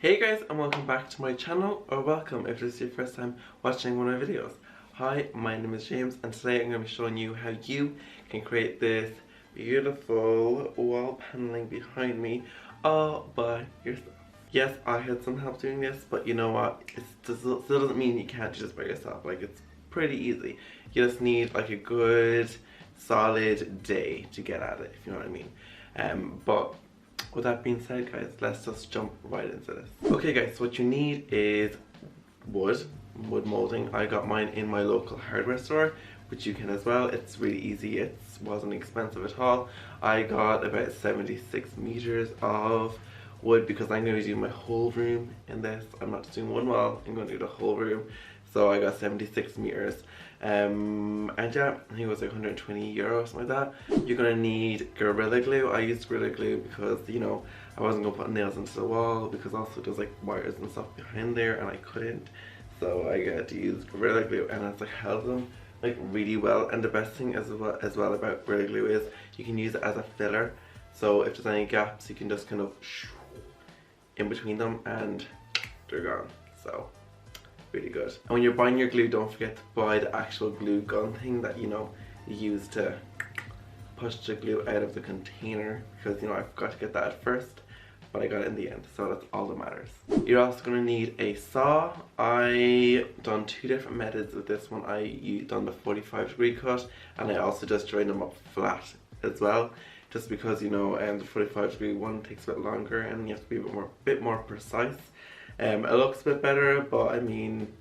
Hey guys, and welcome back to my channel, or welcome if this is your first time watching one of my videos. Hi, my name is James, and today I'm going to be showing you how you can create this beautiful wall paneling behind me all by yourself. Yes, I had some help doing this, but you know what, it still doesn't mean you can't do this by yourself. Like, it's pretty easy. You just need like a good solid day to get at it, if you know what I mean. But with that being said, guys, let's just jump right into this. Okay guys, so what you need is wood molding. I got mine in my local hardware store, which you can as well. It's really easy, it wasn't expensive at all. I got about 76 meters of wood because I'm going to do my whole room in this. I'm not just doing one wall, I'm going to do the whole room. So I got 76 meters. And yeah, I think it was like 120 euros, something like that. You're gonna need Gorilla Glue. I used Gorilla Glue because, you know, I wasn't gonna put nails into the wall because also there's like wires and stuff behind there and I couldn't. So I got to use Gorilla Glue and it's like held them like really well. And the best thing as well about Gorilla Glue is you can use it as a filler. So if there's any gaps, you can just kind of in between them and they're gone. So really good. And when you're buying your glue, don't forget to buy the actual glue gun thing that, you know, you use to push the glue out of the container, because, you know, I forgot to get that at first, but I got it in the end, so that's all that matters. You're also going to need a saw. I done two different methods with this one. I done the 45-degree cut, and I also just drained them up flat as well, just because, you know, the 45-degree one takes a bit longer and you have to be a bit more precise. It looks a bit better, but I mean,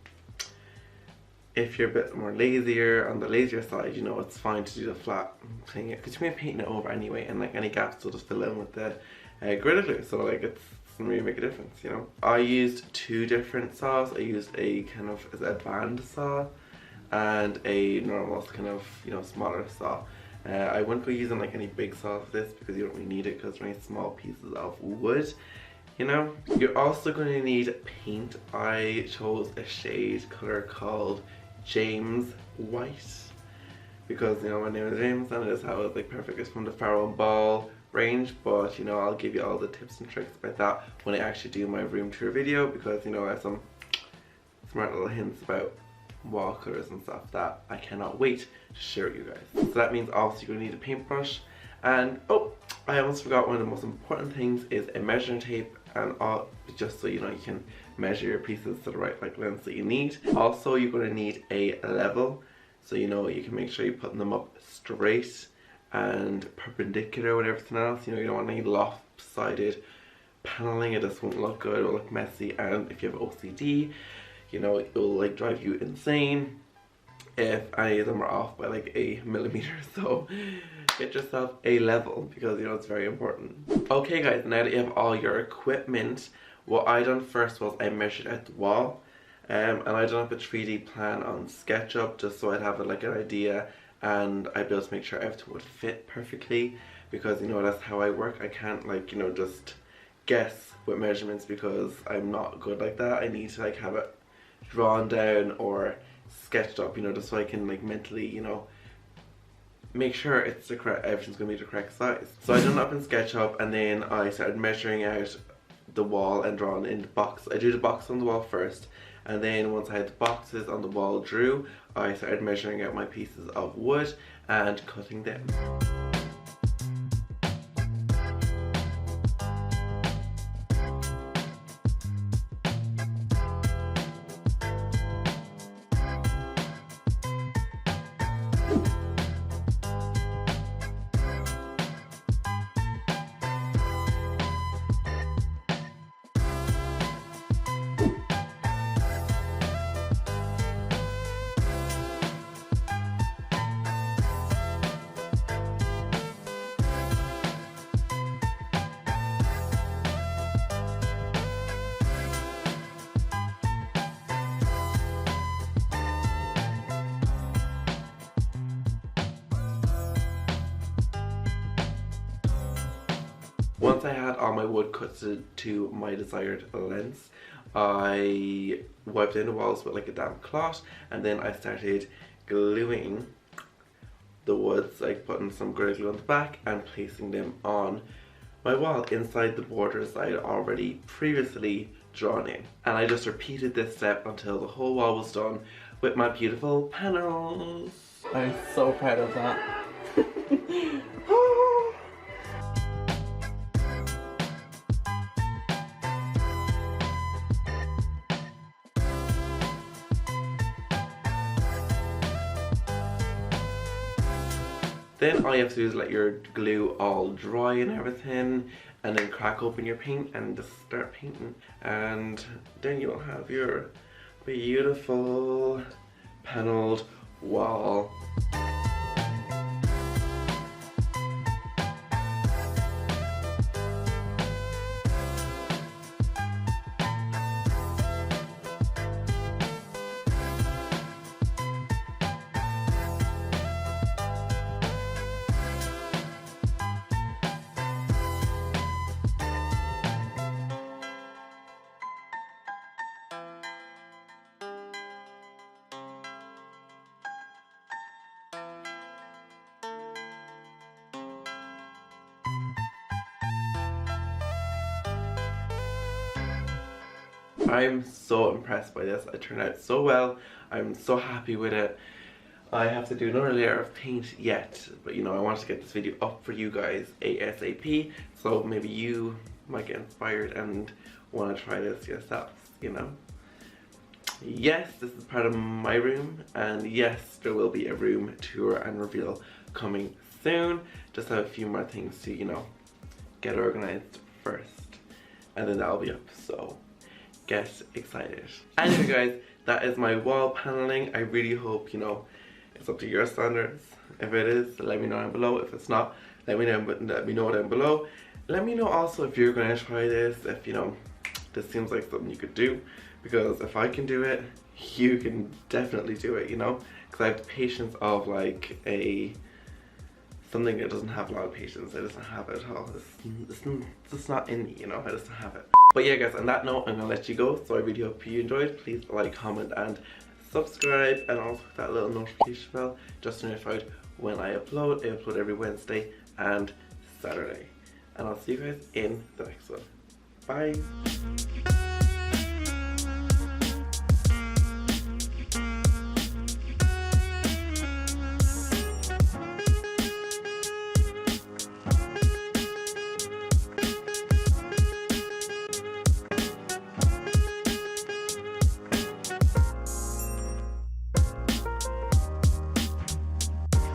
if you're a bit more lazier, on the lazier side, you know, it's fine to do the flat thing, because you're going to be painting it over anyway, and like any gaps will just fill in with the Gorilla Glue, so like it doesn't really make a difference, you know. I used two different saws. I used a kind of a band saw and a normal kind of, you know, smaller saw. I wouldn't go using like any big saws for this because you don't really need it because they're only small pieces of wood. You know, you're also going to need paint. I chose a shade color called James White because, you know, my name is James and it is how it's like perfect. It's from the Farrow and Ball range, but you know, I'll give you all the tips and tricks about that when I actually do my room tour video, because, you know, I have some smart little hints about wall colors and stuff that I cannot wait to share with you guys. So that means obviously you're going to need a paintbrush, and oh, I almost forgot, one of the most important things is a measuring tape, and all, just so you know, you can measure your pieces to the right like length that you need. Also, you're going to need a level, so you know, you can make sure you're putting them up straight and perpendicular with everything else. You know, you don't want any lopsided paneling, it just won't look good, it'll look messy, and if you have OCD, you know, it will like drive you insane if any of them are off by like a millimeter. So get yourself a level, because, you know, it's very important. Okay guys, now that you have all your equipment, what I done first was I measured out the wall, and I done up a 3D plan on SketchUp just so I'd have like an idea and I'd be able to make sure everything would fit perfectly, because, you know, that's how I work. I can't like, you know, just guess with measurements because I'm not good like that. I need to like have it drawn down or sketched up, you know, just so I can like mentally, you know, make sure it's the correct, everything's gonna be the correct size. So I done it up in SketchUp, and then I started measuring out the wall and drawing in the box. I drew the box on the wall first, and then once I had the boxes on the wall drew, I started measuring out my pieces of wood and cutting them. Once I had all my wood cut to my desired length, I wiped down the walls with like a damp cloth, and then I started gluing the woods, like putting some Gorilla Glue on the back and placing them on my wall inside the borders I had already previously drawn in. And I just repeated this step until the whole wall was done with my beautiful panels. I'm so proud of that. Then all you have to do is let your glue all dry and everything, and then crack open your paint and just start painting. And then you'll have your beautiful panelled wall. I'm so impressed by this. It turned out so well. I'm so happy with it. I have to do another layer of paint yet, but you know, I wanted to get this video up for you guys ASAP, so maybe you might get inspired and want to try this yourselves, you know. Yes, this is part of my room, and yes, there will be a room tour and reveal coming soon. Just have a few more things to, you know, get organized first, and then that'll be up, so get excited. Anyway guys, that is my wall paneling. I really hope, you know, it's up to your standards. If it is, let me know down below. If it's not, let me know down below. Let me know also if you're going to try this, if you know this seems like something you could do, because if I can do it, you can definitely do it, you know, because I have the patience of like something that doesn't have a lot of patience. It doesn't have it at all. It's just not in me, you know. I just don't have it. But yeah guys, on that note, I'm gonna let you go. So I really hope you enjoyed. Please like, comment and subscribe, and also hit that little notification bell just to be notified when I upload. I upload every Wednesday and Saturday. And I'll see you guys in the next one. Bye.